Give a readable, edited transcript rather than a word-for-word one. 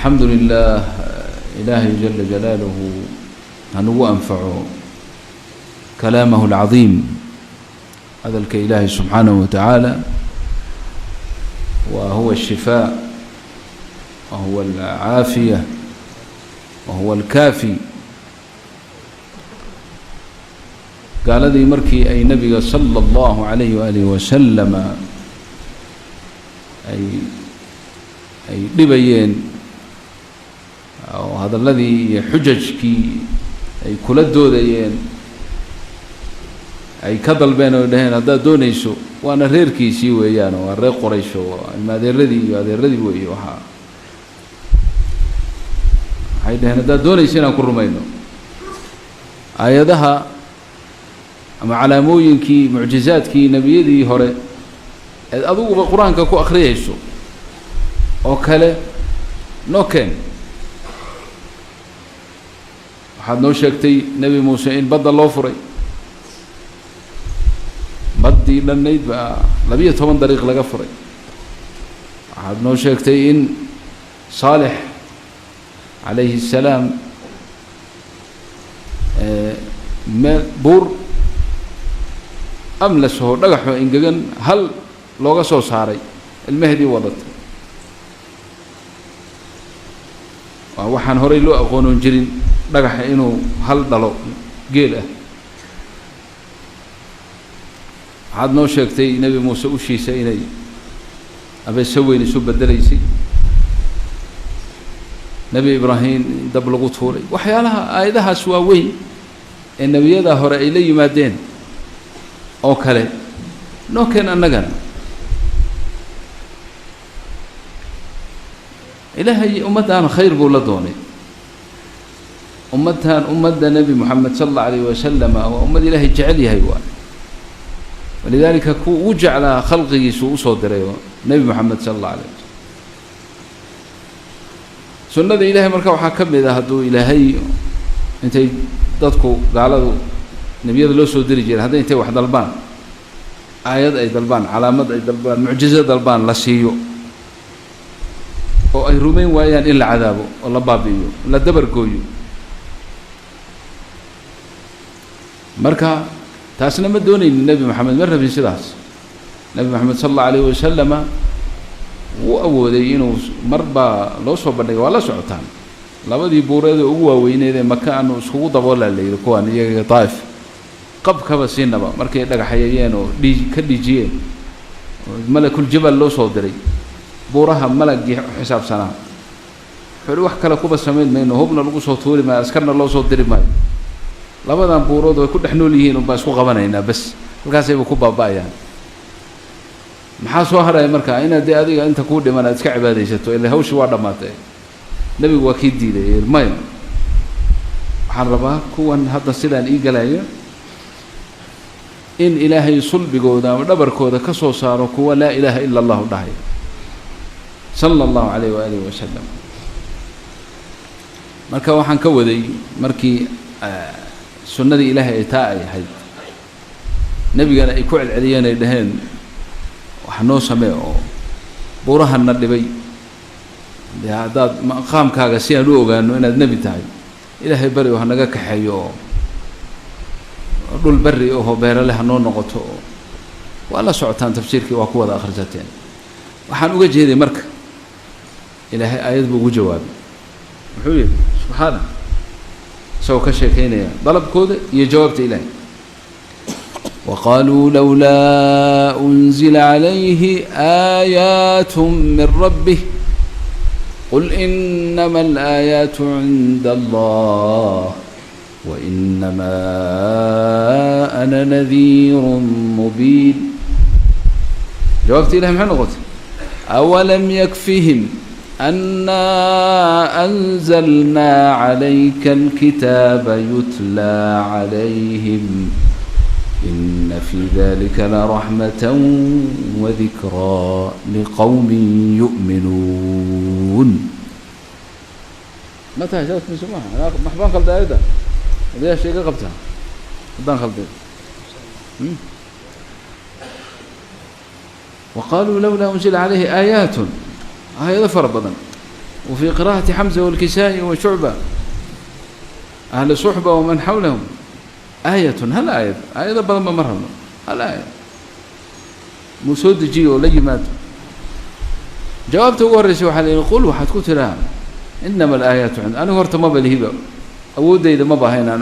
الحمد لله إلهي جل جلاله أنه أنفع كلامه العظيم هذا الكإله سبحانه وتعالى، وهو الشفاء وهو العافية وهو الكافي. قال ذي مركي أي نبي صلى الله عليه وآله وسلم أي لبيين أو هذا الذي حججك أي كل الدودين أي كذل بينه ودهين هذا دونيسو وأنا ريركي سوي يعني وأنا قريشو ما ذي الذي ويوها هاي دهين هذا دونيسنا كرمينه آياتها أما علاموينك معجزاتك نبيذي هره أذوق بالقرآن كأكو أخريهشو أوكله نوكن waxaad noo sheegtay nebi muuse in badda loo furay baddii dhannayd baa 12 dariiq laga furay. waxaad noo sheegtay in saalix calayhi salaam buur amlas oo dhagaxo ingegan hal looga soo saaray ilmaheedii wadatay. waxaan horay loo aqoonon jirin dhagaxa inuu hal dhalo geel ah. waxaad noo sheegtay nebi muuse ushiisa inay abeeso weyn isu bedelaysay, nebi ibraahim dab lagu tuuray. waxyaalaha aayadahaas waa weyn ee nebiyada hore ay la yimaadeen oo kale noo keen annagana. ilaahay ummaddan khayr buu la doonay. ummaddan ummadda nebi moxamed sala allahu alayhi wasalam waa ummad ilaahay jecel yahay waa, walidaalika kuwa u jeclaa khalqigiisu usoo diray nebi moxamed sala allahu alayh wasalam. sunnada ilaahay marka waxaa ka mid ah hadduu ilaahay intay dadku gaaladu nebiyada loo soo diri jiray hadday intay wax dalbaan, aayad ay dalbaan, calaamad ay dalbaan, mucjizo dalbaan la siiyo oo ay rumayn waayaan in la cadaabo oo la baabi'iyo la dabargooyo. marka taasna ma doonaynin nebi moxamed, ma rabin sidaas. nebi moxamed sala allahu alayhi wasalama wuu awooday inuu marbaa loo soo bandhigay. waa la socotaan labadii buureed ee ugu waaweyneed ee maka aanu iskugu daboolaa la yidhi kuwaan iyaga daa'if qabkaba siinaba markay dhagaxayayeen oo ka dhiijiyeen malakul jabal loo soo diray buuraha malagii xisaabsanaa. wuxuu wax kale kuba samayn mayno, hubna lagu soo tuuri maayo, askarna loo soo diri maayo. labadan buurood way ku dhex nool yihiin unbaa isku qabanaynaa bas, halkaasayba ku baaba'ayaan. maxaa soo haraya marka inaad dee adiga inta kuu dhiman aad iska cibaadaysato ilaa hawshii waa dhammaatay. nebigu waa kii diiday maya, waxaan rabaa kuwan hadda sidaan ii galaya in ilaahay sulbigooda ama dhabarkooda ka soo saaro kuwa laa ilaaha ila allahu dhahay sala allahu calayh waalihi wasalam. marka waxaan ka waday markii sunnadii ilaahay ay taa ay ahayd, nebigana ay ku celceliyeen ay dhaheen wax noo samee oo buurahanna dhibay dee haddaad maqaamkaaga si aan u ogaano inaad nebi tahay ilaahay bari oo hanaga kaxeeyo oo dhul bari oo beerale hanoo noqoto. waa la socotaan tafsiirkii waa ku wada akhrisateen. waxaan uga jeeday marka ilaahay aayad buu ugu jawaabay, wuxuu yidhi subxaana isagoo ka sheekaynaya dalabkooda iyo jawaabta ilaahay. وقالوا لولا أنزل عليه آيات من ربه قل إنما الآيات عند الله وإنما أنا نذير مبين. جوابت إلهي محمد قلت أولم يكفهم أنا أنزلنا عليك الكتاب يتلى عليهم إن في ذلك لرحمة وذكرى لقوم يؤمنون. متى جاءت من سماها أنا محبان خلد أيضا وذي الشيء قبتها محبان خلد. وقالوا لولا أنزل عليه آيات هذا فربنا وفي قراءة حمزة والكسائي وشعبة أهل صحبة ومن حولهم آية هل آية بضم مرة هل آية مسود جيو لجمات جوابته ورسي وحال يقول وحد كتلها إنما الآيات عند أنا ورت ما بالهبة أود إذا ما بهينا